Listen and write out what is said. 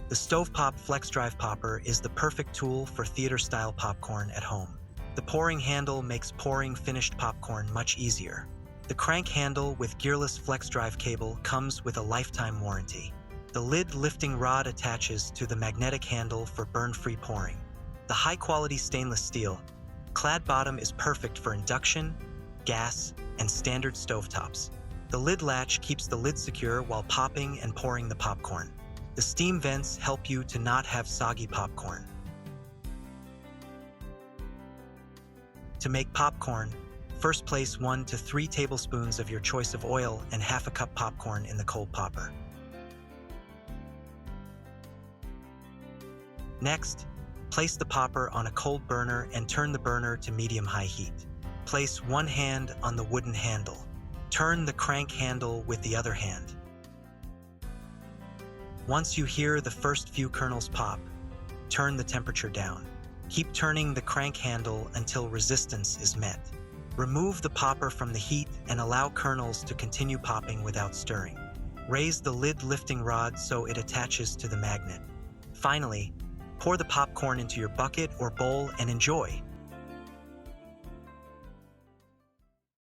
The StovePop FlexDrive Popper is the perfect tool for theater-style popcorn at home. The pouring handle makes pouring finished popcorn much easier. The crank handle with gearless FlexDrive cable comes with a lifetime warranty. The lid lifting rod attaches to the magnetic handle for burn-free pouring. The high-quality stainless steel clad bottom is perfect for induction, gas, and standard stovetops. The lid latch keeps the lid secure while popping and pouring the popcorn. The steam vents help you to not have soggy popcorn. To make popcorn, first place 1 to 3 tablespoons of your choice of oil and half a cup popcorn in the cold popper. Next, place the popper on a cold burner and turn the burner to medium-high heat. Place one hand on the wooden handle. Turn the crank handle with the other hand. Once you hear the first few kernels pop, turn the temperature down. Keep turning the crank handle until resistance is met. Remove the popper from the heat and allow kernels to continue popping without stirring. Raise the lid lifting rod so it attaches to the magnet. Finally, pour the popcorn into your bucket or bowl and enjoy.